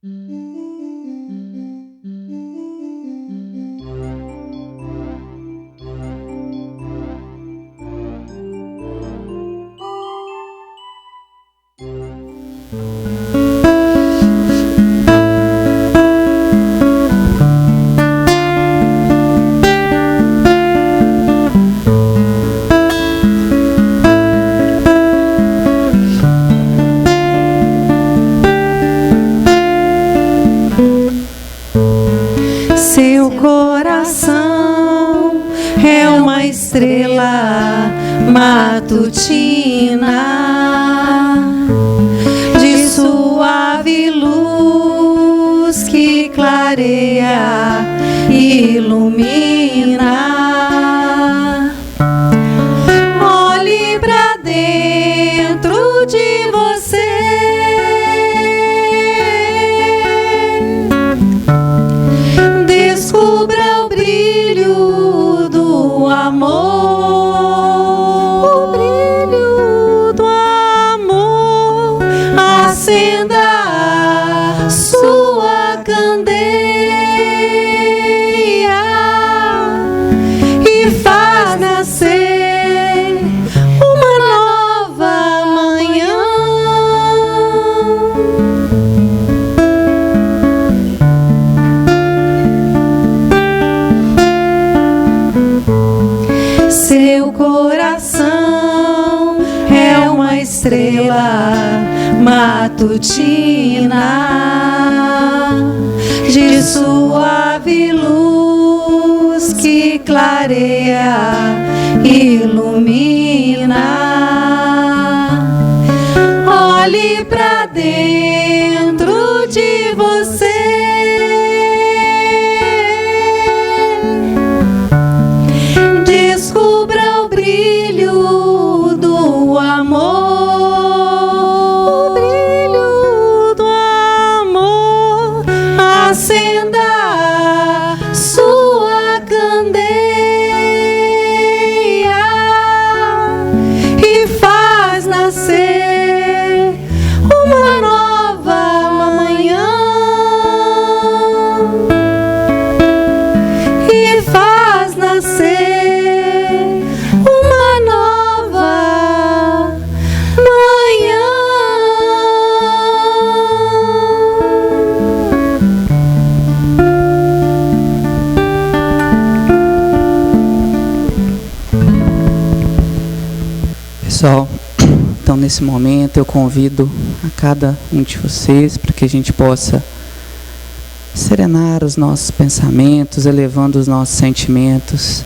Seu coração é uma estrela matutina, de suave luz que clareia e ilumina. Olhe para dentro de você. Descubra o brilho do amor, o brilho do amor. Acenda sua candeia e faz nascer uma nova manhã. Seu coração é uma estrela matutina, de suave luz que clareia e ilumina. Olhe para dentro de você. Descubra o brilho do amor, o brilho do amor. Acenda sua candeia e faz nascer uma nova manhã. E faz nascer uma nova manhã. Pessoal, então nesse momento eu convido a cada um de vocês para que a gente possa serenar os nossos pensamentos, elevando os nossos sentimentos,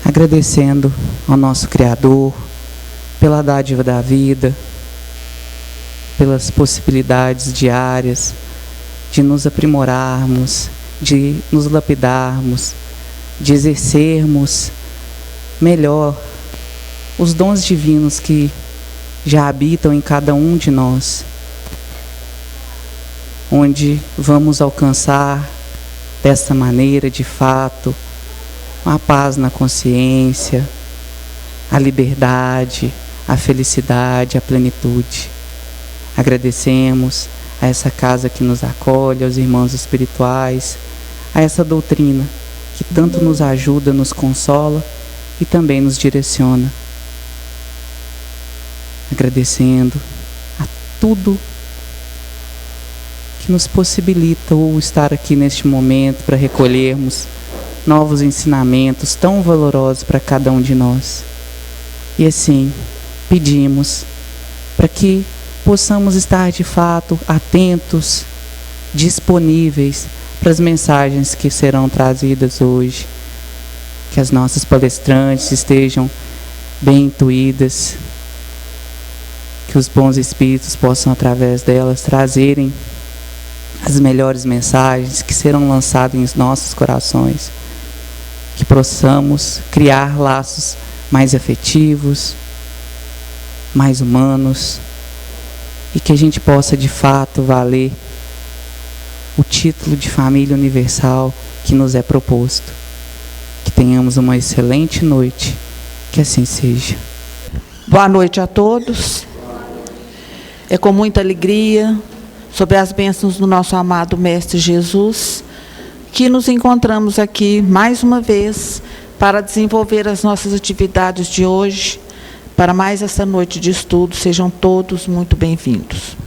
agradecendo ao nosso Criador pela dádiva da vida, pelas possibilidades diárias de nos aprimorarmos, de nos lapidarmos, de exercermos melhor os dons divinos que já habitam em cada um de nós, onde vamos alcançar desta maneira, de fato, a paz na consciência, a liberdade, a felicidade, a plenitude. Agradecemos a essa casa que nos acolhe, aos irmãos espirituais, a essa doutrina que tanto nos ajuda, nos consola e também nos direciona. Agradecendo a tudo que nos possibilita o estar aqui neste momento para recolhermos novos ensinamentos tão valorosos para cada um de nós. E assim, pedimos para que possamos estar de fato atentos, disponíveis para as mensagens que serão trazidas hoje, que as nossas palestrantes estejam bem intuídas, que os bons espíritos possam, através delas, trazerem as melhores mensagens que serão lançadas em nossos corações, que possamos criar laços mais afetivos, mais humanos, e que a gente possa, de fato, valer o título de família universal que nos é proposto. Que tenhamos uma excelente noite, que assim seja. Boa noite a todos. É com muita alegria, sobre as bênçãos do nosso amado Mestre Jesus, que nos encontramos aqui mais uma vez para desenvolver as nossas atividades de hoje, para mais essa noite de estudo. Sejam todos muito bem-vindos.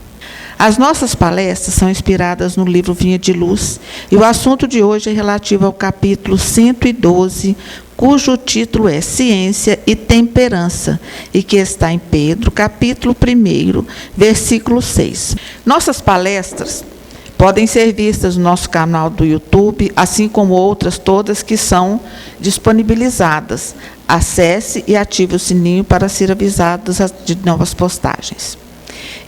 As nossas palestras são inspiradas no livro Vinha de Luz, e o assunto de hoje é relativo ao capítulo 112, cujo título é Ciência e Temperança, e que está em Pedro, capítulo 1, versículo 6. Nossas palestras podem ser vistas no nosso canal do YouTube, assim como outras todas que são disponibilizadas. Acesse e ative o sininho para ser avisado de novas postagens.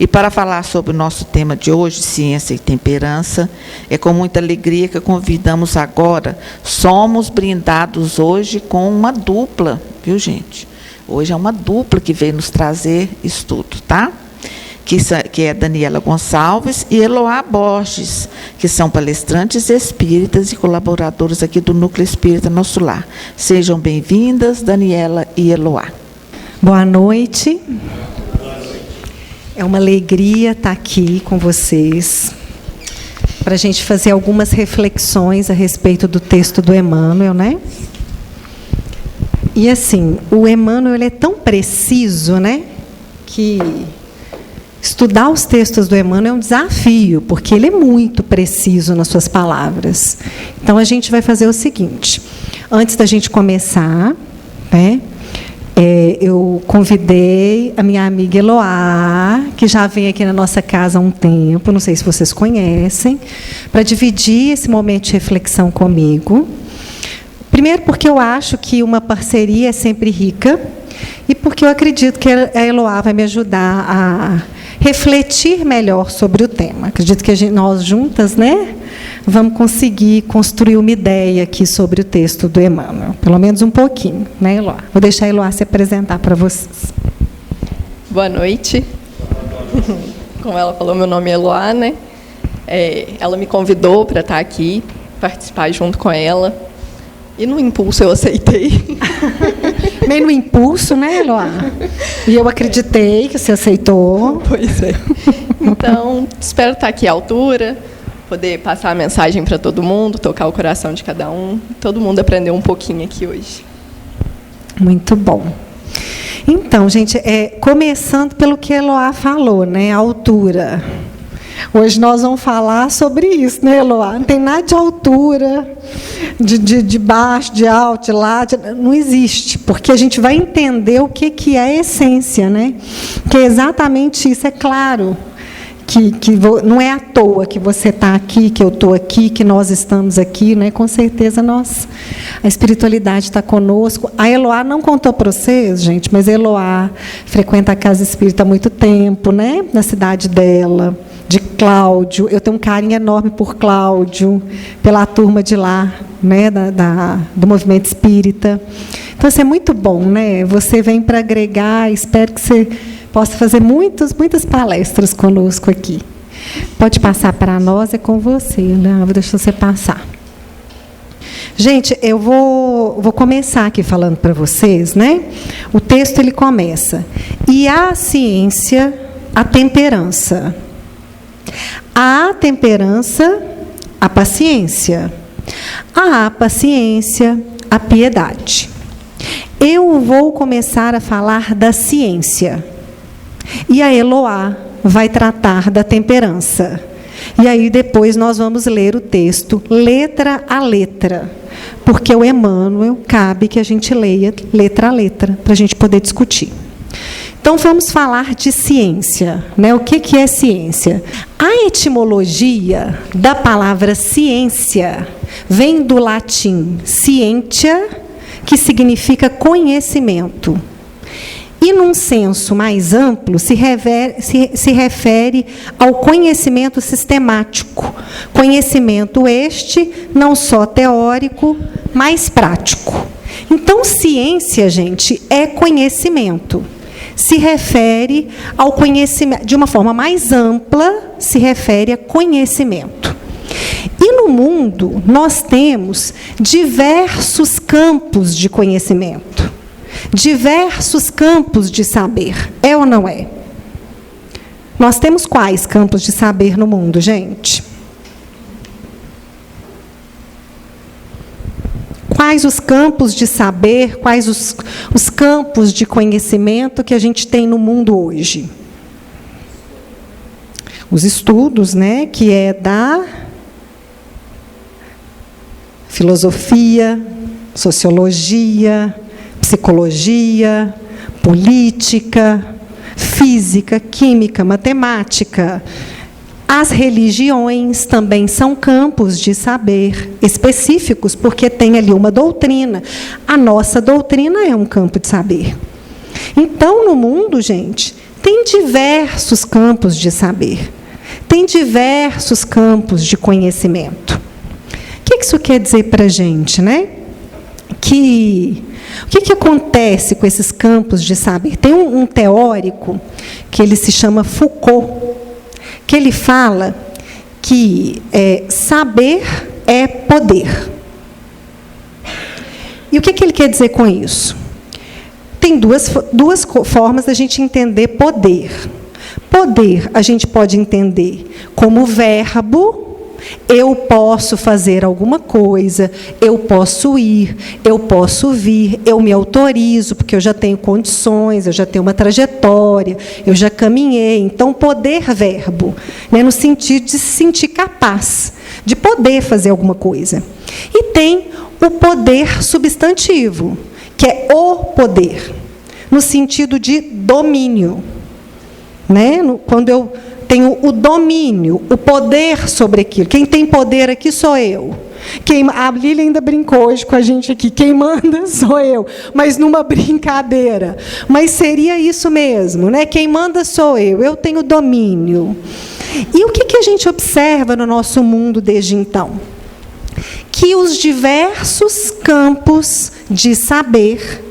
E para falar sobre o nosso tema de hoje, ciência e temperança, é com muita alegria que convidamos agora. Somos brindados hoje com uma dupla, viu, gente? Hoje é uma dupla que veio nos trazer estudo, tá? Que é Daniela Gonçalves e Eloá Borges, que são palestrantes espíritas e colaboradores aqui do Núcleo Espírita Nosso Lar. Sejam bem-vindas, Daniela e Eloá. Boa noite. É uma alegria estar aqui com vocês para a gente fazer algumas reflexões a respeito do texto do Emmanuel, né? E assim, o Emmanuel ele é tão preciso, né? Que estudar os textos do Emmanuel é um desafio, porque ele é muito preciso nas suas palavras. Então a gente vai fazer o seguinte: antes da gente começar, né? Eu convidei a minha amiga Eloá, que já vem aqui na nossa casa há um tempo, não sei se vocês conhecem, para dividir esse momento de reflexão comigo. Primeiro, porque eu acho que uma parceria é sempre rica, e porque eu acredito que a Eloá vai me ajudar a refletir melhor sobre o tema. Acredito que nós juntas, né, vamos conseguir construir uma ideia aqui sobre o texto do Emmanuel, pelo menos um pouquinho, né, Eloá? Vou deixar a Eloá se apresentar para vocês. Boa noite. Como ela falou, meu nome é Eloá, né? Ela me convidou para estar aqui, participar junto com ela, e no impulso eu aceitei. Meio no impulso, né, Eloá? E eu acreditei que você aceitou. Pois é. Então, espero estar aqui à altura, poder passar a mensagem para todo mundo, tocar o coração de cada um, todo mundo aprender um pouquinho aqui hoje. Muito bom. Então, gente, começando pelo que a Eloá falou, né, a altura. Hoje nós vamos falar sobre isso, né, Eloá? Não tem nada de altura, de baixo, de alto, de lá, não existe, porque a gente vai entender o que é a essência, né? Que é exatamente isso, é claro. Que não é à toa que você está aqui, que eu estou aqui, que nós estamos aqui, né? Com certeza a espiritualidade está conosco. A Eloá não contou para vocês, gente, mas a Eloá frequenta a Casa Espírita há muito tempo, né? Na cidade dela, de Cláudio. Eu tenho um carinho enorme por Cláudio, pela turma de lá, né? Do movimento espírita. Então, isso é muito bom, né? Você vem para agregar, espero que você posso fazer muitas palestras conosco aqui. Pode passar para nós, é com você, né? Vou deixar você passar. Gente, eu vou começar aqui falando para vocês, né? O texto ele começa: e a ciência, a temperança. A temperança, a paciência. A paciência, a piedade. Eu vou começar a falar da ciência. E a Eloá vai tratar da temperança. E aí depois nós vamos ler o texto letra a letra, porque o Emmanuel cabe que a gente leia letra a letra, para a gente poder discutir. Então vamos falar de ciência, né? O que é ciência? A etimologia da palavra ciência vem do latim scientia, que significa conhecimento. E, num senso mais amplo, se refere ao conhecimento sistemático. Conhecimento este, não só teórico, mas prático. Então, ciência, gente, é conhecimento. Se refere ao conhecimento, de uma forma mais ampla, se refere a conhecimento. E no mundo, nós temos diversos campos de conhecimento. Diversos campos de saber, é ou não é? Nós temos quais campos de saber no mundo, gente? Quais os campos de saber, quais os campos de conhecimento que a gente tem no mundo hoje? Os estudos, né, que é da filosofia, sociologia, psicologia, política, física, química, matemática. As religiões também são campos de saber específicos, porque tem ali uma doutrina. A nossa doutrina é um campo de saber. Então, no mundo, gente, tem diversos campos de saber. Tem diversos campos de conhecimento. O que isso quer dizer para a gente, né? O que acontece com esses campos de saber? Tem um teórico que ele se chama Foucault, que ele fala que saber é poder. E o que ele quer dizer com isso? Tem duas formas da gente entender poder. Poder a gente pode entender como verbo. Eu posso fazer alguma coisa, eu posso ir, eu posso vir, eu me autorizo, porque eu já tenho condições, eu já tenho uma trajetória, eu já caminhei. Então, poder verbo, né, no sentido de se sentir capaz, de poder fazer alguma coisa. E tem o poder substantivo, que é o poder, no sentido de domínio. Né? Quando eu tenho o domínio, o poder sobre aquilo. Quem tem poder aqui sou eu. A Lília ainda brincou hoje com a gente aqui. Quem manda sou eu, mas numa brincadeira. Mas seria isso mesmo, né? Quem manda sou eu tenho domínio. E o que a gente observa no nosso mundo desde então? Que os diversos campos de saber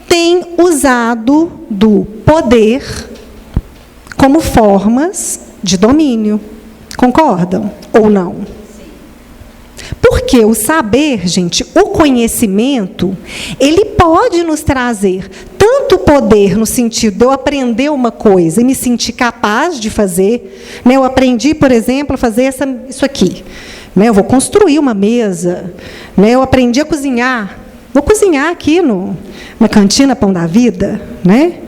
têm usado do poder como formas de domínio. Concordam ou não? Porque o saber, gente, o conhecimento, ele pode nos trazer tanto poder no sentido de eu aprender uma coisa e me sentir capaz de fazer. Né? Eu aprendi, por exemplo, a fazer isso aqui. Né? Eu vou construir uma mesa. Né? Eu aprendi a cozinhar. Vou cozinhar aqui na cantina Pão da Vida. Né?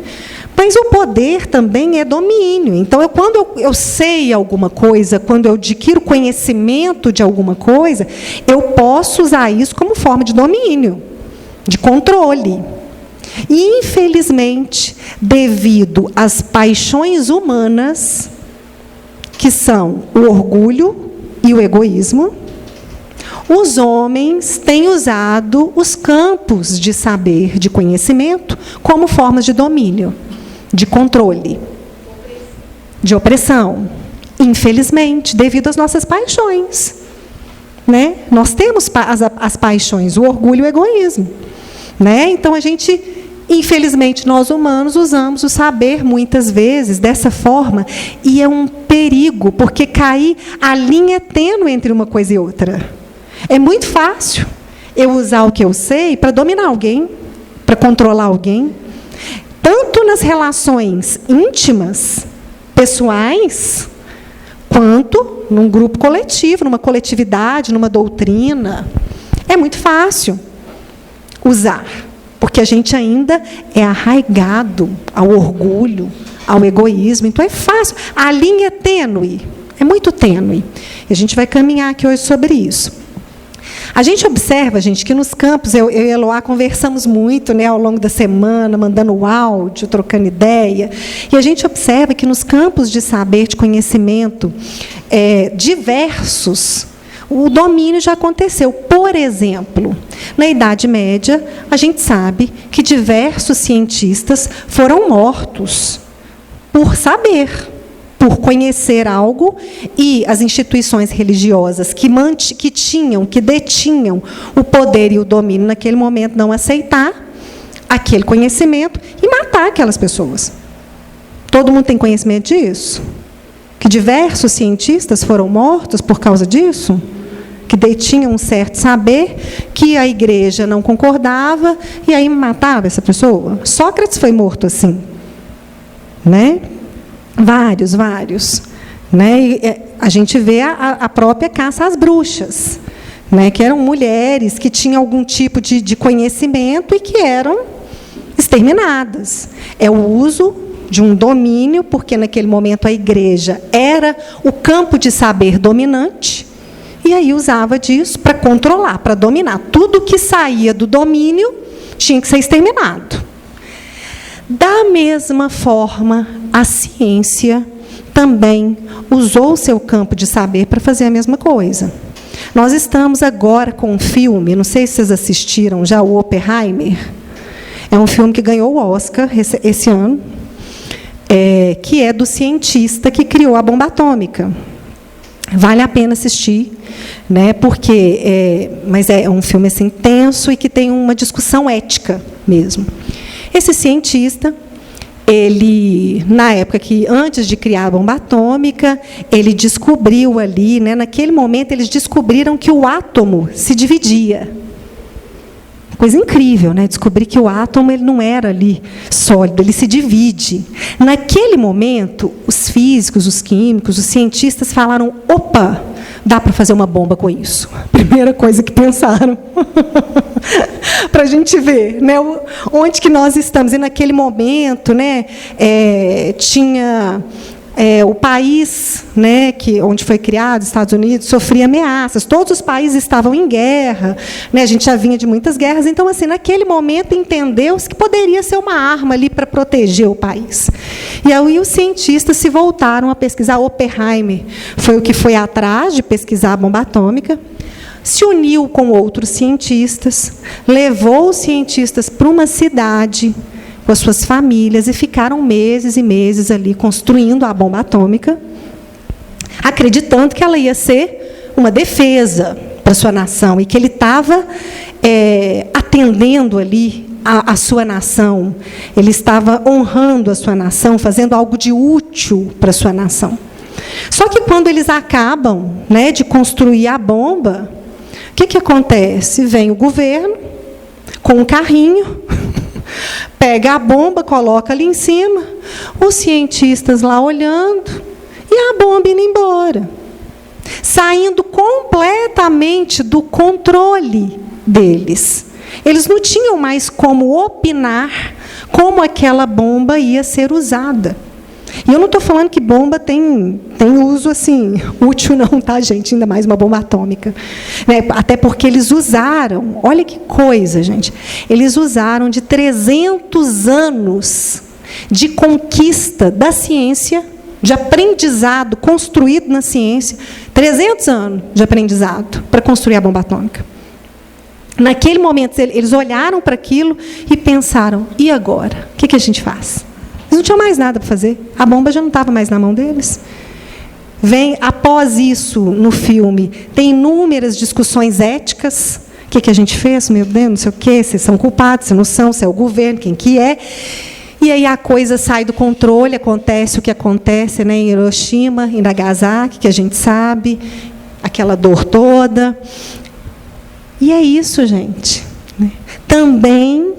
Mas o poder também é domínio. Então, quando eu sei alguma coisa, quando eu adquiro conhecimento de alguma coisa, eu posso usar isso como forma de domínio, de controle. E, infelizmente, devido às paixões humanas, que são o orgulho e o egoísmo, os homens têm usado os campos de saber, de conhecimento, como formas de domínio, de controle, de opressão. Infelizmente, devido às nossas paixões. Né? Nós temos as paixões, o orgulho e o egoísmo. Né? Então, infelizmente, nós humanos usamos o saber, muitas vezes, dessa forma, e é um perigo, porque a linha é tênue entre uma coisa e outra. É muito fácil eu usar o que eu sei para dominar alguém, para controlar alguém, tanto nas relações íntimas, pessoais, quanto num grupo coletivo, numa coletividade, numa doutrina. É muito fácil usar, porque a gente ainda é arraigado ao orgulho, ao egoísmo. Então, é fácil. A linha é tênue, é muito tênue. E a gente vai caminhar aqui hoje sobre isso. A gente observa, gente, que nos campos, eu e a Eloá conversamos muito, né, ao longo da semana, mandando áudio, trocando ideia, e a gente observa que nos campos de saber, de conhecimento, diversos, o domínio já aconteceu. Por exemplo, na Idade Média, a gente sabe que diversos cientistas foram mortos por saber, por conhecer algo, e as instituições religiosas que detinham o poder e o domínio naquele momento não aceitar aquele conhecimento e matar aquelas pessoas. Todo mundo tem conhecimento disso? Que diversos cientistas foram mortos por causa disso? Que detinham um certo saber, que a igreja não concordava, e aí matava essa pessoa? Sócrates foi morto assim. Né? Vários, vários. Né? E a gente vê a própria caça às bruxas, né? Que eram mulheres que tinham algum tipo de conhecimento e que eram exterminadas. É o uso de um domínio, porque naquele momento a igreja era o campo de saber dominante, e aí usava disso para controlar, para dominar. Tudo que saía do domínio tinha que ser exterminado. Da mesma forma, a ciência também usou o seu campo de saber para fazer a mesma coisa. Nós estamos agora com um filme, não sei se vocês assistiram já, o Oppenheimer. É um filme que ganhou o Oscar esse ano, que é do cientista que criou a bomba atômica. Vale a pena assistir, né? Porque mas é um filme assim, tenso e que tem uma discussão ética mesmo. Esse cientista, ele, na época que, antes de criar a bomba atômica, ele descobriu ali, né, naquele momento, eles descobriram que o átomo se dividia. Coisa incrível, né? Descobrir que o átomo ele não era ali sólido, ele se divide. Naquele momento, os físicos, os químicos, os cientistas falaram: opa, dá para fazer uma bomba com isso. Primeira coisa que pensaram. Para a gente ver, né, onde que nós estamos. E naquele momento, né, tinha o país, né, onde foi criado, Estados Unidos, sofria ameaças. Todos os países estavam em guerra, né, a gente já vinha de muitas guerras. Então, assim, naquele momento entendeu-se que poderia ser uma arma ali para proteger o país. E aí os cientistas se voltaram a pesquisar. Oppenheimer foi o que foi atrás de pesquisar a bomba atômica, se uniu com outros cientistas, levou os cientistas para uma cidade com as suas famílias e ficaram meses e meses ali construindo a bomba atômica, acreditando que ela ia ser uma defesa para a sua nação e que ele estava atendendo ali a sua nação, ele estava honrando a sua nação, fazendo algo de útil para a sua nação. Só que quando eles acabam, né, de construir a bomba, o que acontece? Vem o governo com um carrinho, pega a bomba, coloca ali em cima, os cientistas lá olhando, e a bomba indo embora, saindo completamente do controle deles. Eles não tinham mais como opinar como aquela bomba ia ser usada. E eu não estou falando que bomba tem uso assim, útil não, tá, gente? Ainda mais uma bomba atômica. Né? Até porque eles usaram, olha que coisa, gente, eles usaram de 300 anos de conquista da ciência, de aprendizado construído na ciência, 300 anos de aprendizado para construir a bomba atômica. Naquele momento, eles olharam para aquilo e pensaram: e agora? O que a gente faz? Eles não tinham mais nada para fazer. A bomba já não estava mais na mão deles. Após isso, no filme, tem inúmeras discussões éticas. O que a gente fez? Meu Deus, não sei o quê, se são culpados, se não são, se é o governo, quem que é. E aí a coisa sai do controle, acontece o que acontece, né, em Hiroshima, em Nagasaki, que a gente sabe, aquela dor toda. E é isso, gente. Também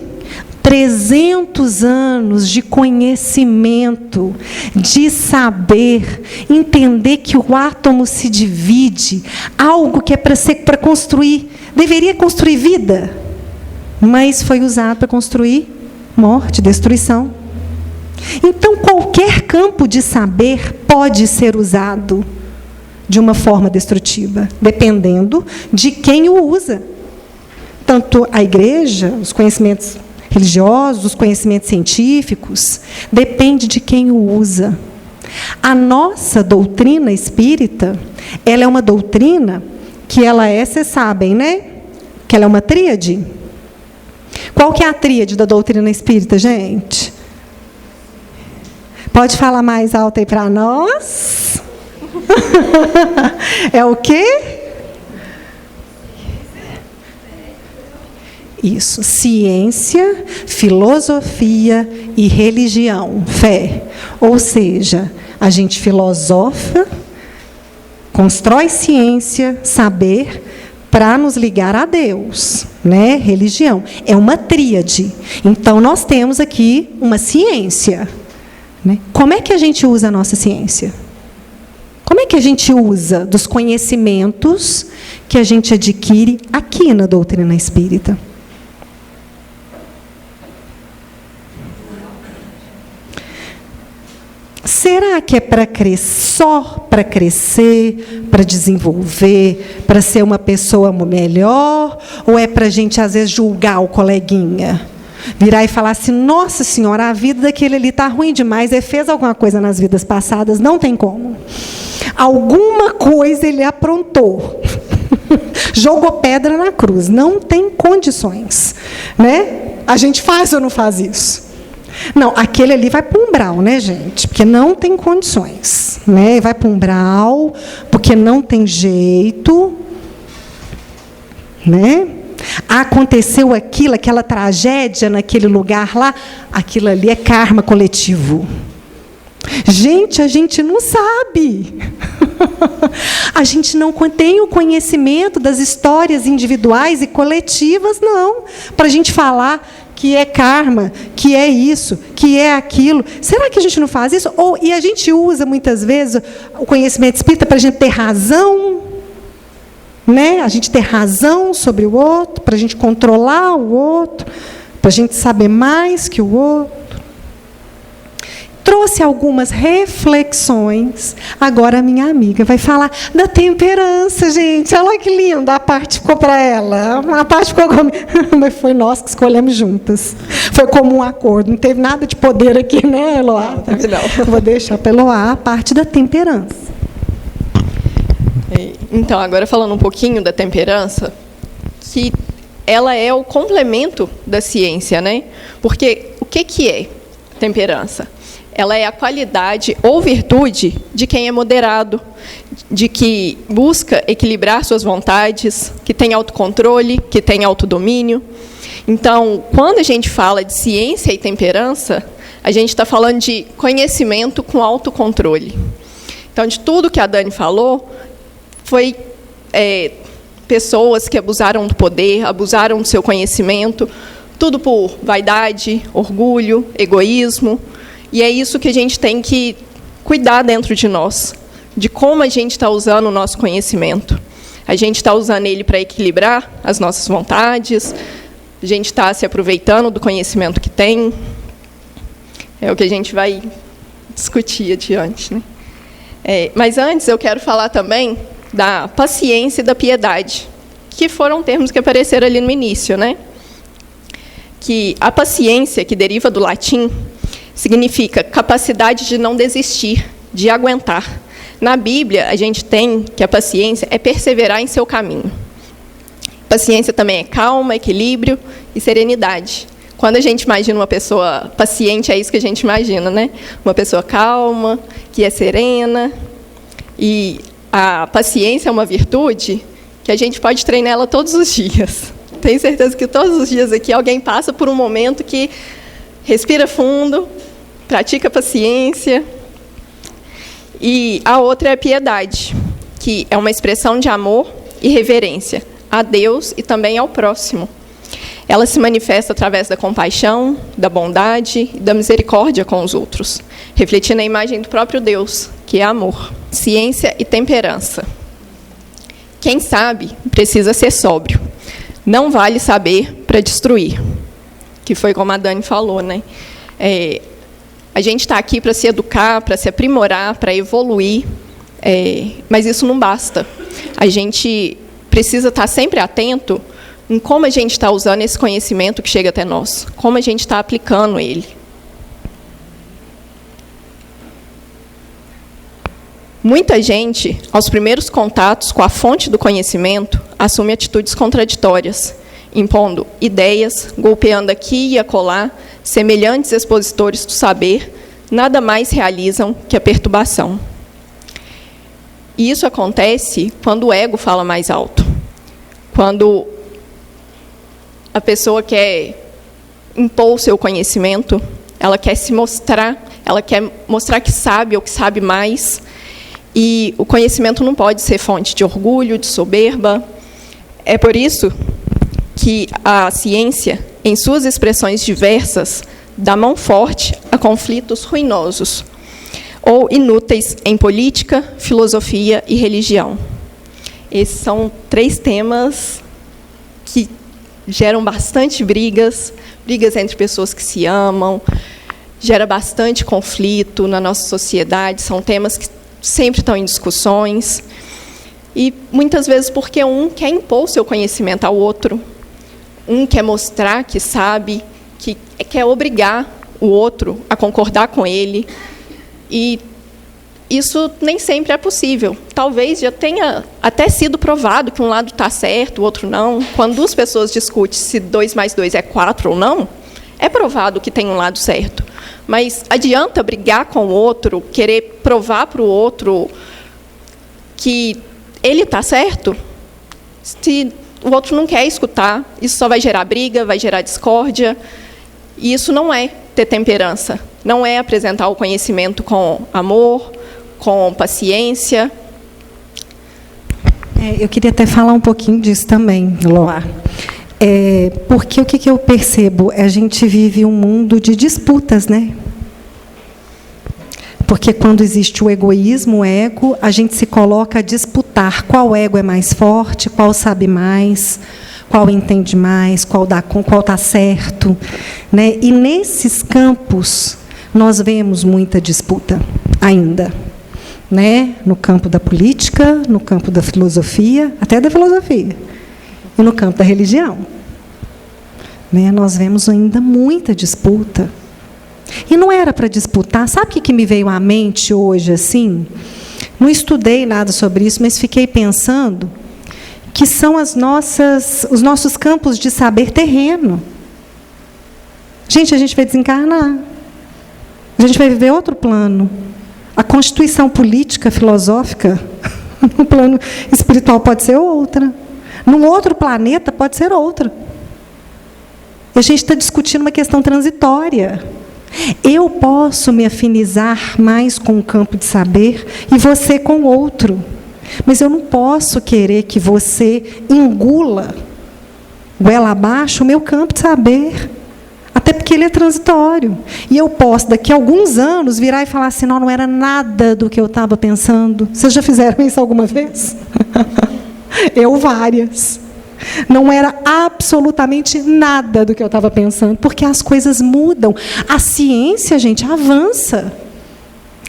300 anos de conhecimento, de saber, entender que o átomo se divide, algo que é para construir, deveria construir vida, mas foi usado para construir morte, destruição. Então, qualquer campo de saber pode ser usado de uma forma destrutiva, dependendo de quem o usa. Tanto a igreja, os conhecimentos religiosos, os conhecimentos científicos, depende de quem o usa. A nossa doutrina espírita, ela é uma doutrina que ela vocês sabem, né? Que ela é uma tríade. Qual que é a tríade da doutrina espírita, gente? Pode falar mais alto aí para nós? É o quê? Isso, ciência, filosofia e religião, fé. Ou seja, a gente filosofa, constrói ciência, saber, para nos ligar a Deus, né? Religião. É uma tríade. Então, nós temos aqui uma ciência, Né? Como é que a gente usa a nossa ciência? Como é que a gente usa dos conhecimentos que a gente adquire aqui na doutrina espírita? Será que é só para crescer, para desenvolver, para ser uma pessoa melhor? Ou é para a gente, às vezes, julgar o coleguinha? Virar e falar assim, nossa senhora, a vida daquele ali está ruim demais, ele fez alguma coisa nas vidas passadas, não tem como. Alguma coisa ele aprontou. Jogou pedra na cruz, não tem condições. Né? A gente faz ou não faz isso? Não, aquele ali vai para o umbral, né, gente? Porque não tem condições. Né? Vai para o umbral, porque não tem jeito. Né? Aconteceu aquilo, aquela tragédia naquele lugar lá, aquilo ali é karma coletivo. Gente, a gente não sabe. A gente não tem o conhecimento das histórias individuais e coletivas, não. Para a gente falar que é karma, que é isso, que é aquilo. Será que a gente não faz isso? E a gente usa, muitas vezes, o conhecimento espírita para a gente ter razão, né? A gente ter razão sobre o outro, para a gente controlar o outro, para a gente saber mais que o outro. Trouxe algumas reflexões. Agora a minha amiga vai falar da temperança, gente. Olha que linda, a parte ficou para ela. A parte ficou comigo. Mas foi nós que escolhemos juntas. Foi como um acordo. Não teve nada de poder aqui, né, Eloá? Não. Vou deixar para Eloá a parte da temperança. Então, agora falando um pouquinho da temperança, que ela é o complemento da ciência, né? Porque o que é temperança? Ela é a qualidade ou virtude de quem é moderado, de que busca equilibrar suas vontades, que tem autocontrole, que tem autodomínio. Então, quando a gente fala de ciência e temperança, a gente está falando de conhecimento com autocontrole. Então, de tudo que a Dani falou, foi pessoas que abusaram do poder, abusaram do seu conhecimento, tudo por vaidade, orgulho, egoísmo. E é isso que a gente tem que cuidar dentro de nós, de como a gente está usando o nosso conhecimento. A gente está usando ele para equilibrar as nossas vontades, a gente está se aproveitando do conhecimento que tem. É o que a gente vai discutir adiante, né? Mas antes eu quero falar também da paciência e da piedade, que foram termos que apareceram ali no início, né? Que a paciência, que deriva do latim, significa capacidade de não desistir, de aguentar. Na Bíblia, a gente tem que a paciência é perseverar em seu caminho. Paciência também é calma, equilíbrio e serenidade. Quando a gente imagina uma pessoa paciente, é isso que a gente imagina, né? Uma pessoa calma, que é serena. E a paciência é uma virtude que a gente pode treinar ela todos os dias. Tenho certeza que todos os dias aqui alguém passa por um momento que respira fundo, pratica paciência. E a outra é a piedade, que é uma expressão de amor e reverência a Deus e também ao próximo. Ela se manifesta através da compaixão, da bondade e da misericórdia com os outros, refletindo a imagem do próprio Deus, que é amor. Ciência e temperança. Quem sabe precisa ser sóbrio. Não vale saber para destruir, que foi como a Dani falou, né? A gente está aqui para se educar, para se aprimorar, para evoluir, mas isso não basta. A gente precisa estar sempre atento em como a gente está usando esse conhecimento que chega até nós, como a gente está aplicando ele. Muita gente, aos primeiros contatos com a fonte do conhecimento, assume atitudes contraditórias, impondo ideias, golpeando aqui e acolá, semelhantes expositores do saber, nada mais realizam que a perturbação. E isso acontece quando o ego fala mais alto. Quando a pessoa quer impor o seu conhecimento, ela quer se mostrar, ela quer mostrar que sabe ou que sabe mais. E o conhecimento não pode ser fonte de orgulho, de soberba. É por isso que a ciência, em suas expressões diversas, da mão forte a conflitos ruinosos ou inúteis em política, filosofia e religião. Esses são 3 temas que geram bastante brigas entre pessoas que se amam, gera bastante conflito na nossa sociedade, são temas que sempre estão em discussões, e muitas vezes porque um quer impor seu conhecimento ao outro, um quer mostrar que sabe, que quer obrigar o outro a concordar com ele, e isso nem sempre é possível. Talvez já tenha até sido provado que um lado está certo, o outro não. Quando 2 pessoas discutem se 2 mais 2 é 4 ou não, é provado que tem um lado certo. Mas adianta brigar com o outro, querer provar para o outro que ele está certo? Se o outro não quer escutar, isso só vai gerar briga, vai gerar discórdia. E isso não é ter temperança, não é apresentar o conhecimento com amor, com paciência. Eu queria até falar um pouquinho disso também, Loá. Porque o que eu percebo? A gente vive um mundo de disputas, né? Porque quando existe o egoísmo, o ego, a gente se coloca a disputar qual ego é mais forte, qual sabe mais, qual entende mais, qual está certo, né? E nesses campos nós vemos muita disputa ainda, né? No campo da política, no campo da filosofia, até da filosofia, e no campo da religião, né? Nós vemos ainda muita disputa. E não era para disputar. Sabe o que me veio à mente hoje, assim? Não estudei nada sobre isso, mas fiquei pensando que são os nossos campos de saber terreno. Gente, a gente vai desencarnar. A gente vai viver outro plano. A constituição política, filosófica, no plano espiritual pode ser outra. Num outro planeta pode ser outra. E a gente está discutindo uma questão transitória. Eu posso me afinizar mais com o campo de saber e você com o outro. Mas eu não posso querer que você engula, goela abaixo, o meu campo de saber. Até porque ele é transitório. E eu posso, daqui a alguns anos, virar e falar assim, não era nada do que eu estava pensando. Vocês já fizeram isso alguma vez? Eu, várias. Não era absolutamente nada do que eu estava pensando, porque as coisas mudam. A ciência, gente, avança.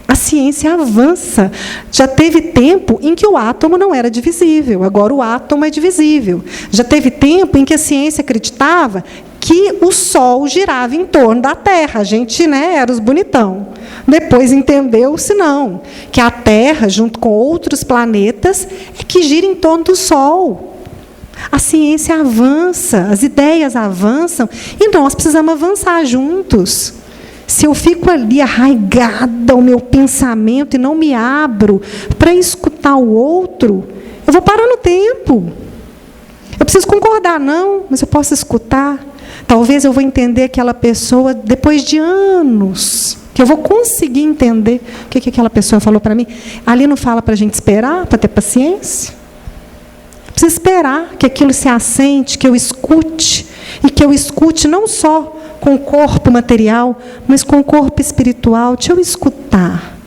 A ciência avança. Já teve tempo em que o átomo não era divisível, agora o átomo é divisível. Já teve tempo em que a ciência acreditava que o Sol girava em torno da Terra. A gente, né, era os bonitão. Depois entendeu-se, não, que a Terra, junto com outros planetas, é que gira em torno do Sol. A ciência avança, as ideias avançam, e nós precisamos avançar juntos. Se eu fico ali arraigada ao meu pensamento e não me abro para escutar o outro, eu vou parar no tempo. Eu preciso concordar, não, mas eu posso escutar. Talvez eu vou entender aquela pessoa depois de anos, que eu vou conseguir entender o que aquela pessoa falou para mim. Ali não fala para a gente esperar, para ter paciência? Preciso esperar que aquilo se assente, que eu escute, e que eu escute não só com o corpo material, mas com o corpo espiritual. Deixa eu escutar.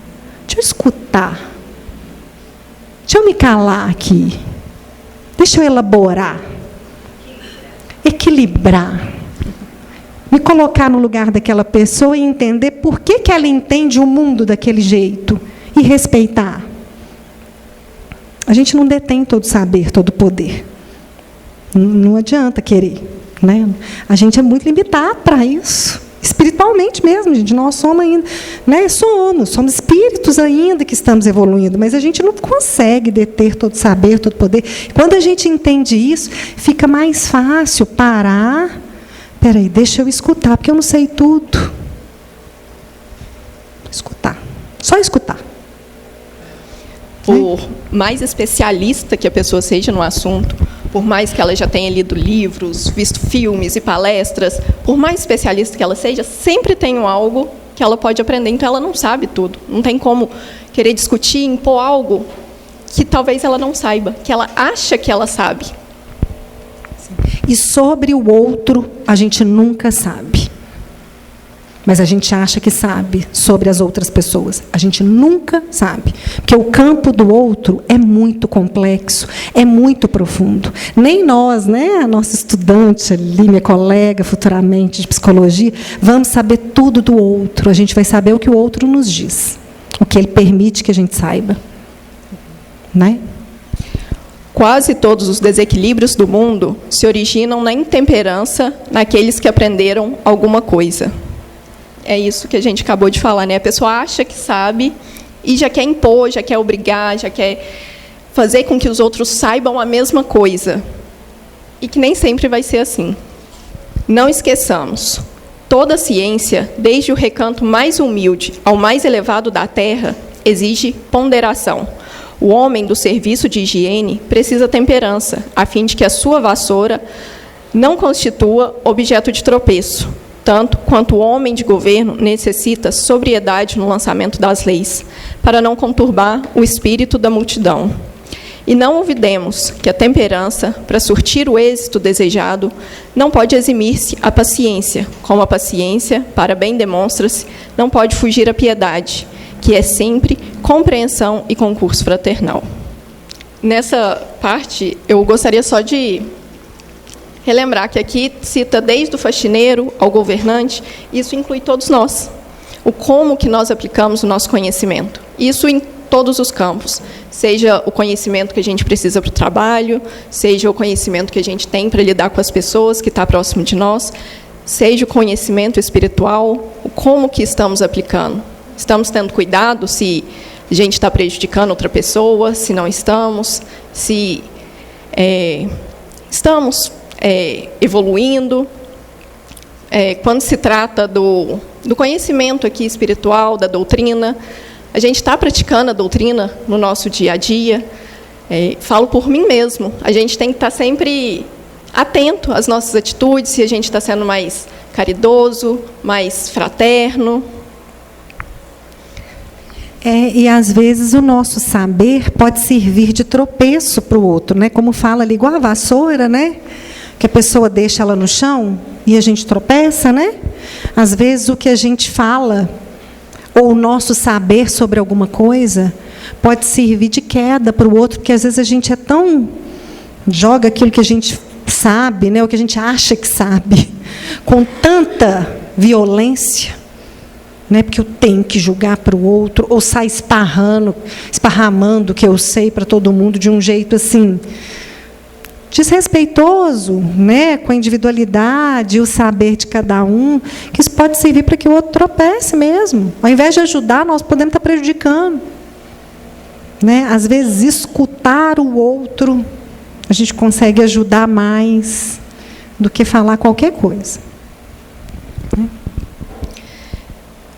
Deixa eu me calar aqui. Deixa eu elaborar. Equilibrar. Me colocar no lugar daquela pessoa e entender por que ela entende o mundo daquele jeito. E respeitar. A gente não detém todo o saber, todo o poder. Não adianta querer. Né? A gente é muito limitado para isso. Espiritualmente mesmo, gente. Nós somos ainda, né? Somos espíritos ainda que estamos evoluindo, mas a gente não consegue deter todo o saber, todo o poder. Quando a gente entende isso, fica mais fácil parar. Espera aí, deixa eu escutar, porque eu não sei tudo. Escutar. Só escutar. Por mais especialista que a pessoa seja no assunto, por mais que ela já tenha lido livros, visto filmes e palestras, por mais especialista que ela seja, sempre tem algo que ela pode aprender. Então, ela não sabe tudo. Não tem como querer discutir, impor algo que talvez ela não saiba, que ela acha que ela sabe. E sobre o outro, a gente nunca sabe. Mas a gente acha que sabe sobre as outras pessoas. A gente nunca sabe. Porque o campo do outro é muito complexo, é muito profundo. Nem nós, né, a nossa estudante ali, minha colega futuramente de psicologia, vamos saber tudo do outro. A gente vai saber o que o outro nos diz. O que ele permite que a gente saiba. Né? Quase todos os desequilíbrios do mundo se originam na intemperança naqueles que aprenderam alguma coisa. É isso que a gente acabou de falar, né? A pessoa acha que sabe e já quer impor, já quer obrigar, já quer fazer com que os outros saibam a mesma coisa. E que nem sempre vai ser assim. Não esqueçamos, toda ciência, desde o recanto mais humilde ao mais elevado da Terra, exige ponderação. O homem do serviço de higiene precisa temperança, a fim de que a sua vassoura não constitua objeto de tropeço, tanto quanto o homem de governo necessita sobriedade no lançamento das leis, para não conturbar o espírito da multidão. E não olvidemos que a temperança, para surtir o êxito desejado, não pode eximir-se a paciência, como a paciência, para bem demonstra-se, não pode fugir à piedade, que é sempre compreensão e concurso fraternal. Nessa parte, eu gostaria só de relembrar que aqui cita desde o faxineiro ao governante, isso inclui todos nós. O como que nós aplicamos o nosso conhecimento. Isso em todos os campos. Seja o conhecimento que a gente precisa para o trabalho, seja o conhecimento que a gente tem para lidar com as pessoas que está próximo de nós, seja o conhecimento espiritual, o como que estamos aplicando. Estamos tendo cuidado se a gente está prejudicando outra pessoa, se não estamos, se estamos evoluindo. Quando se trata do conhecimento aqui espiritual, da doutrina, a gente está praticando a doutrina no nosso dia a dia. Falo por mim mesmo, a gente tem que estar sempre atento às nossas atitudes, se a gente está sendo mais caridoso, mais fraterno. E às vezes o nosso saber pode servir de tropeço para o outro, né? Como fala ali, igual a vassoura, né? Que a pessoa deixa ela no chão e a gente tropeça, né? Às vezes o que a gente fala, ou o nosso saber sobre alguma coisa, pode servir de queda para o outro, porque às vezes a gente é tão... joga aquilo que a gente sabe, né? O que a gente acha que sabe, com tanta violência, né? Porque eu tenho que julgar para o outro, ou sai esparramando o que eu sei para todo mundo de um jeito assim... desrespeitoso, né, com a individualidade, o saber de cada um, que isso pode servir para que o outro tropece mesmo. Ao invés de ajudar, nós podemos estar prejudicando. Né? Às vezes, escutar o outro, a gente consegue ajudar mais do que falar qualquer coisa.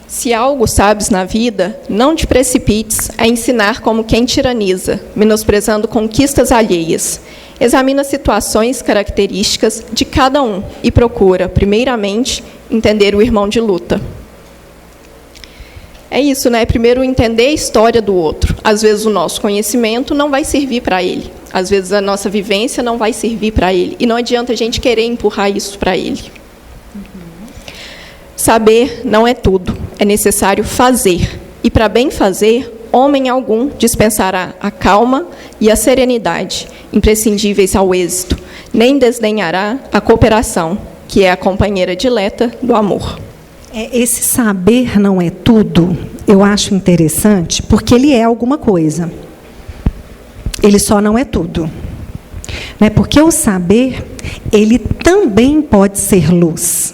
Se algo sabes na vida, não te precipites a ensinar como quem tiraniza, menosprezando conquistas alheias. Examina situações características de cada um e procura, primeiramente, entender o irmão de luta. É isso, né? Primeiro, entender a história do outro. Às vezes, o nosso conhecimento não vai servir para ele. Às vezes, a nossa vivência não vai servir para ele. E não adianta a gente querer empurrar isso para ele. Saber não é tudo. É necessário fazer. E, para bem fazer, homem algum dispensará a calma e a serenidade, imprescindíveis ao êxito, nem desdenhará a cooperação, que é a companheira dileta do amor. Esse saber não é tudo, eu acho interessante, porque ele é alguma coisa. Ele só não é tudo. Né? Porque o saber, ele também pode ser luz.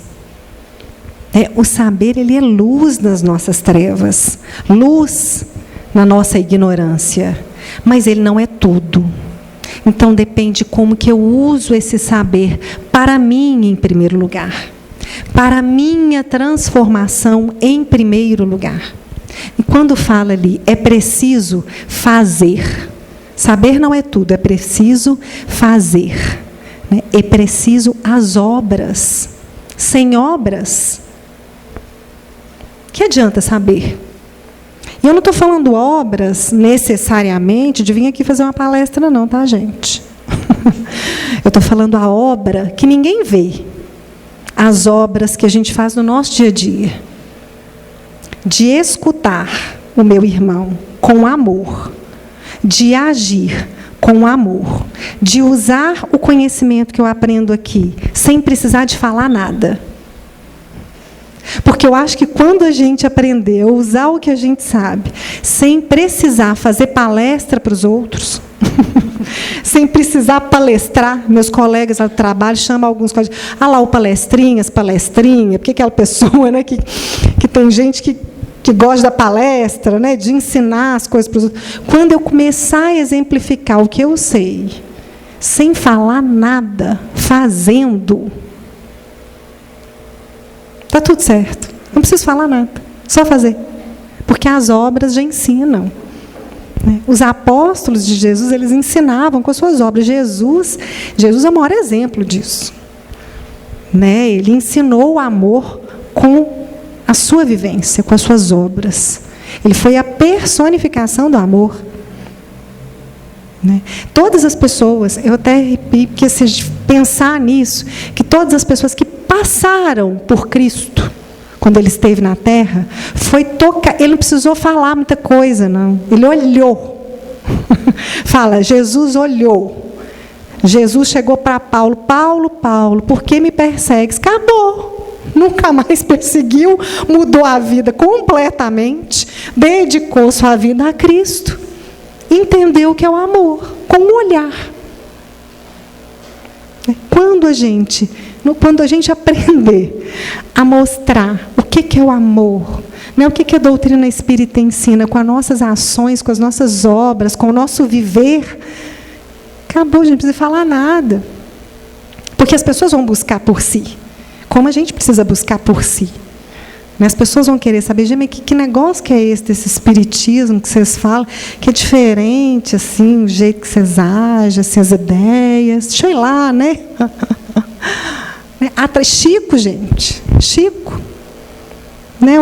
O saber, ele é luz nas nossas trevas, luz na nossa ignorância, mas ele não é tudo. Então, depende como que eu uso esse saber para mim, em primeiro lugar. Para a minha transformação, em primeiro lugar. E quando fala ali, é preciso fazer. Saber não é tudo, é preciso fazer. Né? É preciso as obras. Sem obras, que adianta saber? E eu não estou falando obras, necessariamente, de vir aqui fazer uma palestra, não, tá, gente? Eu estou falando a obra que ninguém vê. As obras que a gente faz no nosso dia a dia. de escutar o meu irmão com amor, de agir com amor, de usar o conhecimento que eu aprendo aqui, sem precisar de falar nada. Porque eu acho que quando a gente aprender a usar o que a gente sabe, sem precisar fazer palestra para os outros, sem precisar palestrar, meus colegas lá do trabalho chamam alguns colegas, lá o palestrinha, porque aquela pessoa, né, que tem gente que gosta da palestra, né, de ensinar as coisas para os outros. Quando eu começar a exemplificar o que eu sei, sem falar nada, fazendo, está tudo certo. Não preciso falar nada, só fazer. Porque as obras já ensinam. Os apóstolos de Jesus, eles ensinavam com as suas obras. Jesus é o maior exemplo disso. Ele ensinou o amor com a sua vivência, com as suas obras. Ele foi a personificação do amor. Todas as pessoas, eu até repito, que se pensar nisso, que todas as pessoas que passaram por Cristo, quando ele esteve na terra, foi tocar, ele não precisou falar muita coisa, não. Ele olhou. Fala, Jesus olhou. Jesus chegou para Paulo, Paulo, por que me persegues? Acabou. Nunca mais perseguiu, mudou a vida completamente, dedicou sua vida a Cristo, entendeu o que é o amor, com um olhar. Quando a gente aprender a mostrar o que é o amor, o que a doutrina espírita ensina, com as nossas ações, com as nossas obras, com o nosso viver, acabou, a gente não precisa falar nada. Porque as pessoas vão buscar por si, como a gente precisa buscar por si. As pessoas vão querer saber, que negócio que é esse, desse espiritismo que vocês falam, que é diferente, assim, o jeito que vocês agem, assim, as ideias. Deixa eu ir lá, né? Chico, gente. Chico.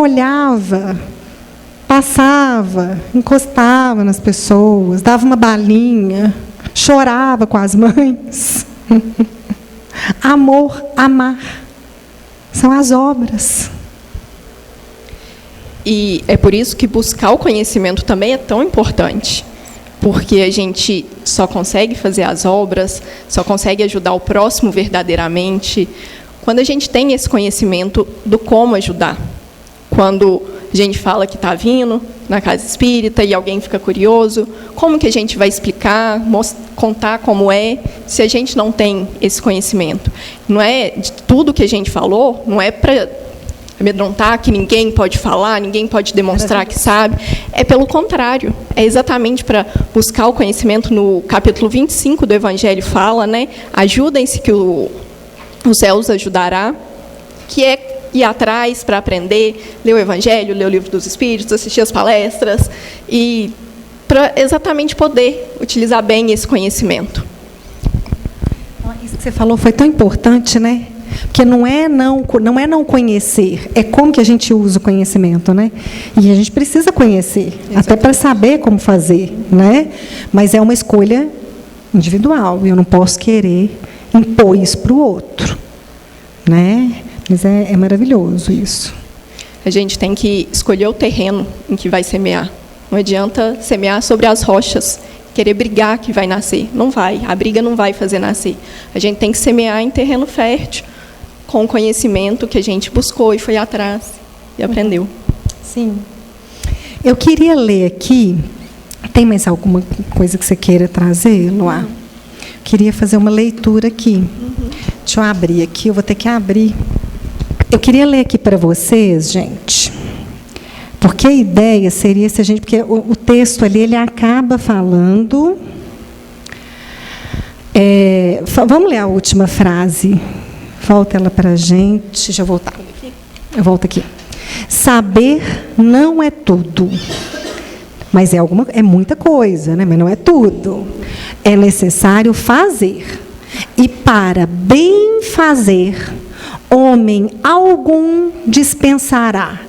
Olhava, passava, encostava nas pessoas, dava uma balinha, chorava com as mães. Amor, amar. São as obras. E é por isso que buscar o conhecimento também é tão importante. Porque a gente só consegue fazer as obras, só consegue ajudar o próximo verdadeiramente, quando a gente tem esse conhecimento do como ajudar. Quando a gente fala que está vindo na casa espírita e alguém fica curioso, como que a gente vai explicar, contar como é, se a gente não tem esse conhecimento? Não é de tudo que a gente falou, não é para amedrontar que ninguém pode falar, ninguém pode demonstrar que sabe. É pelo contrário, é exatamente para buscar o conhecimento. No capítulo 25 do Evangelho fala, ajudem-se que o céu os ajudará, que é ir atrás para aprender, ler o Evangelho, ler o Livro dos Espíritos, assistir as palestras, e para exatamente poder utilizar bem esse conhecimento. Isso que você falou foi tão importante, né? Porque não é não conhecer, é como que a gente usa o conhecimento, né? E a gente precisa conhecer, exatamente, até para saber como fazer, né? Mas é uma escolha individual, eu não posso querer impor isso para o outro, né? Mas é maravilhoso isso. A gente tem que escolher o terreno em que vai semear. Não adianta semear sobre as rochas, querer brigar que vai nascer. Não vai, a briga não vai fazer nascer. A gente tem que semear em terreno fértil, com o conhecimento que a gente buscou e foi atrás e aprendeu. Sim. Eu queria ler aqui, tem mais alguma coisa que você queira trazer, Luá? Queria fazer uma leitura aqui. Deixa eu abrir aqui, eu vou ter que abrir. Eu queria ler aqui para vocês, gente, porque a ideia seria se a gente, porque o texto ali ele acaba falando. Vamos ler a última frase. Volta ela para a gente. Deixa eu voltar. Eu volto aqui. Saber não é tudo, mas é muita coisa, né? Mas não é tudo. É necessário fazer. E para bem fazer, homem algum dispensará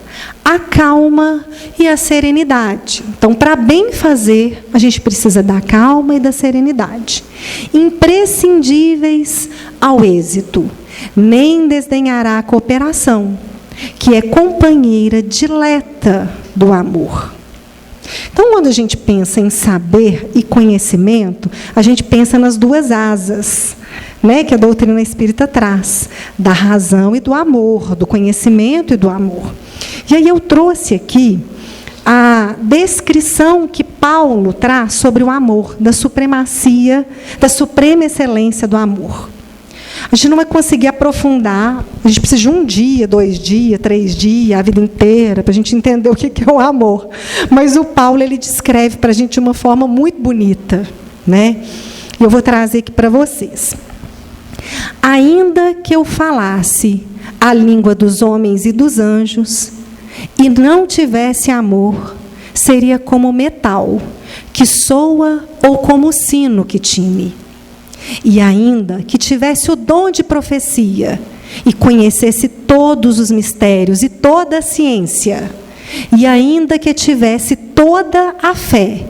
a calma e a serenidade. Então, para bem fazer, a gente precisa da calma e da serenidade, imprescindíveis ao êxito. Nem desdenhará a cooperação, que é companheira dileta do amor. Então, quando a gente pensa em saber e conhecimento, a gente pensa nas duas asas, né, que a doutrina espírita traz, da razão e do amor, do conhecimento e do amor. E aí eu trouxe aqui a descrição que Paulo traz sobre o amor, da supremacia, da suprema excelência do amor. A gente não vai conseguir aprofundar, a gente precisa de 1 dia, 2 dias, 3 dias, a vida inteira, para a gente entender o que é o amor. Mas o Paulo, ele descreve para a gente de uma forma muito bonita, né? E eu vou trazer aqui para vocês. Ainda que eu falasse a língua dos homens e dos anjos, e não tivesse amor, seria como metal que soa ou como sino que tine. E ainda que tivesse o dom de profecia e conhecesse todos os mistérios e toda a ciência, e ainda que tivesse toda a fé,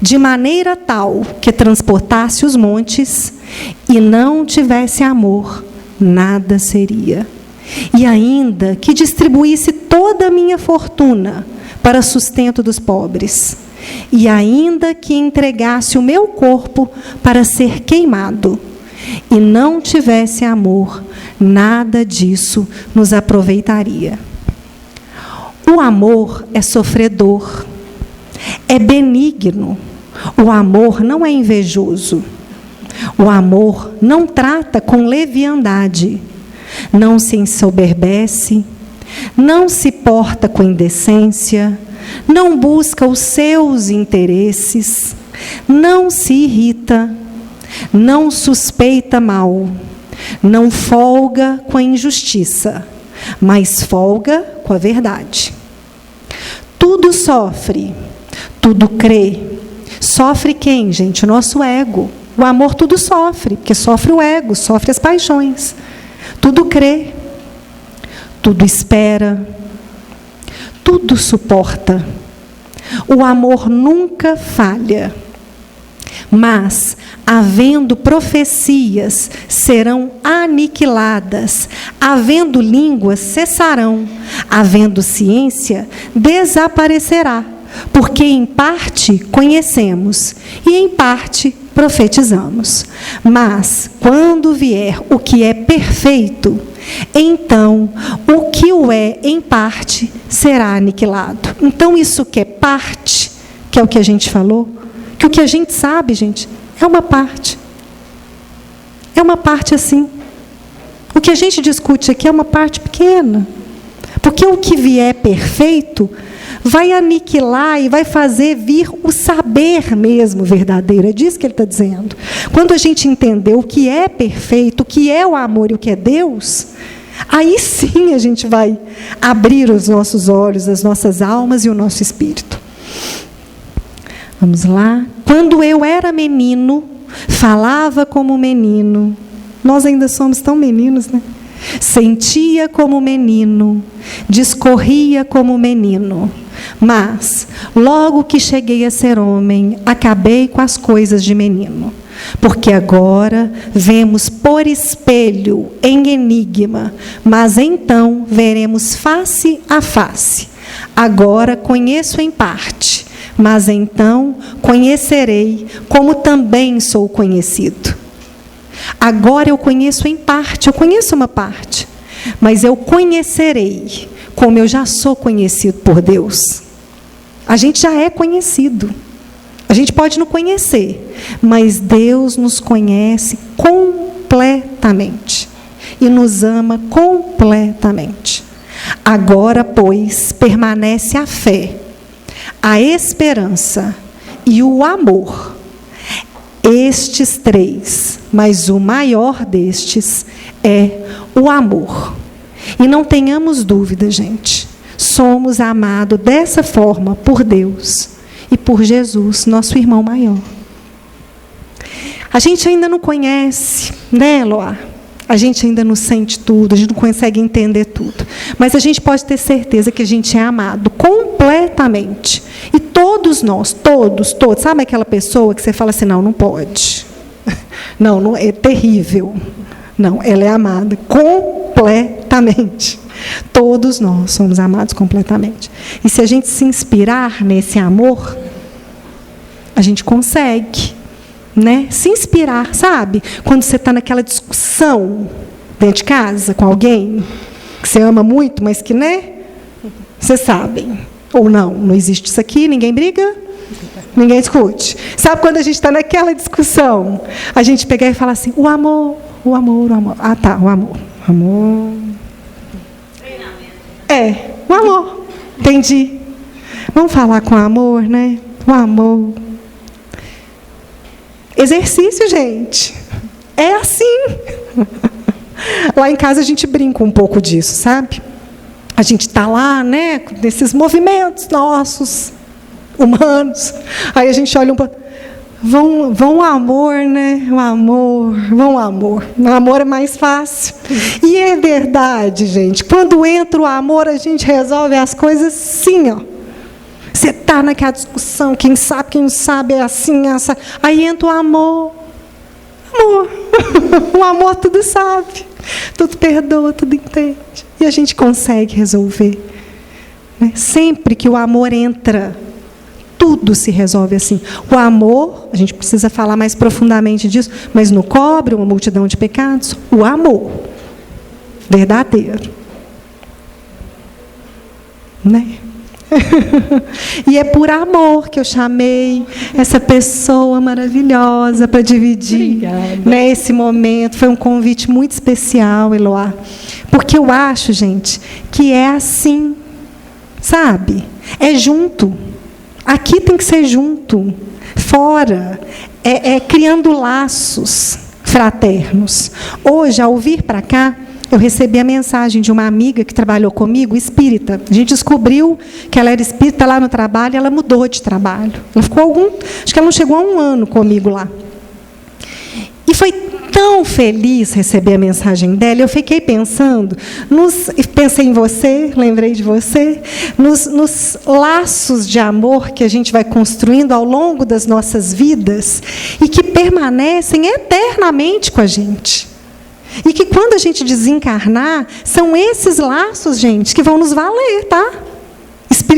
de maneira tal que transportasse os montes, e não tivesse amor, nada seria. E ainda que distribuísse toda a minha fortuna para sustento dos pobres, e ainda que entregasse o meu corpo para ser queimado, e não tivesse amor, nada disso nos aproveitaria. O amor é sofredor, é benigno. O amor não é invejoso. O amor não trata com leviandade, não se ensoberbece, não se porta com indecência, não busca os seus interesses, não se irrita, não suspeita mal, não folga com a injustiça, mas folga com a verdade. Tudo sofre, tudo crê. Sofre quem, gente? O nosso ego. O amor tudo sofre, porque sofre o ego, sofre as paixões. Tudo crê, tudo espera, tudo suporta. O amor nunca falha. Mas, havendo profecias, serão aniquiladas. Havendo línguas, cessarão. Havendo ciência, desaparecerá. Porque em parte conhecemos e em parte profetizamos. Mas, quando vier o que é perfeito, então o que o é em parte será aniquilado. Então, isso que é parte, que é o que a gente falou, que o que a gente sabe, gente, é uma parte. É uma parte assim. O que a gente discute aqui é uma parte pequena. Porque o que vier perfeito vai aniquilar e vai fazer vir o saber mesmo verdadeiro. É disso que ele está dizendo. Quando a gente entender o que é perfeito, o que é o amor e o que é Deus, aí sim a gente vai abrir os nossos olhos, as nossas almas e o nosso espírito. Vamos lá. Quando eu era menino, falava como menino. Nós ainda somos tão meninos, né? Sentia como menino, discorria como menino. Mas, logo que cheguei a ser homem, acabei com as coisas de menino. Porque agora vemos por espelho, em enigma, mas então veremos face a face. Agora conheço em parte, mas então conhecerei como também sou conhecido. Agora eu conheço em parte, eu conheço uma parte, mas eu conhecerei como eu já sou conhecido por Deus. A gente já é conhecido. A gente pode não conhecer, mas Deus nos conhece completamente e nos ama completamente. Agora, pois, permanece a fé, a esperança e o amor. Estes 3, mas o maior destes é o amor. E não tenhamos dúvida, gente, somos amados dessa forma por Deus e por Jesus, nosso irmão maior. A gente ainda não conhece, né, Eloá? A gente ainda não sente tudo, a gente não consegue entender tudo. Mas a gente pode ter certeza que a gente é amado completamente. E todos nós, todos, sabe aquela pessoa que você fala assim, não pode. Não, é terrível. Não, ela é amada completamente. Todos nós somos amados completamente. E se a gente se inspirar nesse amor, a gente consegue, né? Se inspirar, sabe? Quando você está naquela discussão dentro de casa com alguém que você ama muito, mas que, né? Vocês sabem. Ou não existe isso aqui, ninguém briga, ninguém discute. Sabe quando a gente está naquela discussão, a gente pegar e falar assim, o amor. Ah, tá, o amor. O amor. Entendi. Vamos falar com amor, né? O amor. Exercício, gente. É assim. Lá em casa a gente brinca um pouco disso, sabe? A gente está lá, né, nesses movimentos nossos, humanos. Aí a gente olha um pouco. Vão amor, né? O amor. O amor é mais fácil. E é verdade, gente. Quando entra o amor, a gente resolve as coisas sim, ó. Você está naquela discussão, quem sabe, quem não sabe, é assim, essa. Aí entra o amor. O amor tudo sabe. Tudo perdoa, tudo entende. E a gente consegue resolver. Né? Sempre que o amor entra, tudo se resolve assim. O amor, a gente precisa falar mais profundamente disso, mas não cobre uma multidão de pecados. O amor verdadeiro. Né? E é por amor que eu chamei essa pessoa maravilhosa para dividir, né, esse momento. Foi um convite muito especial, Eloá, porque eu acho, gente, que é assim, sabe? É junto. Aqui tem que ser junto. Fora é criando laços fraternos. Hoje, ao vir para cá, eu recebi a mensagem de uma amiga que trabalhou comigo, espírita. A gente descobriu que ela era espírita lá no trabalho e ela mudou de trabalho. Ela ficou acho que ela não chegou a 1 ano comigo lá. E foi tão feliz receber a mensagem dela. Eu fiquei pensando, pensei em você, lembrei de você, nos laços de amor que a gente vai construindo ao longo das nossas vidas e que permanecem eternamente com a gente. E que quando a gente desencarnar, são esses laços, gente, que vão nos valer, tá?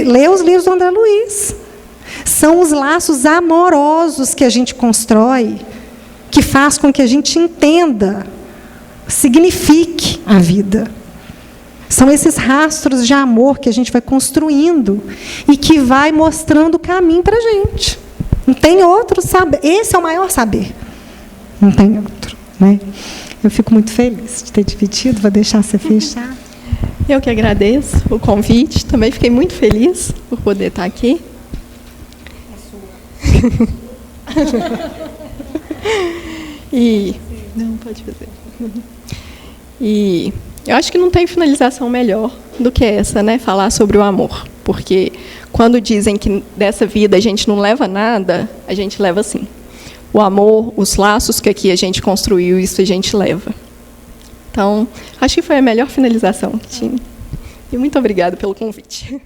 Lê os livros do André Luiz. São os laços amorosos que a gente constrói, que faz com que a gente entenda, signifique a vida. São esses rastros de amor que a gente vai construindo e que vai mostrando o caminho para a gente. Não tem outro saber. Esse é o maior saber. Não tem outro, né? Eu fico muito feliz de ter dividido. Vou deixar você fechar. Eu que agradeço o convite. Também fiquei muito feliz por poder estar aqui. Não, pode fazer. E eu acho que não tem finalização melhor do que essa, né? Falar sobre o amor. Porque quando dizem que dessa vida a gente não leva nada, a gente leva sim. O amor, os laços que aqui a gente construiu, isso a gente leva. Então, acho que foi a melhor finalização que tinha. E muito obrigada pelo convite.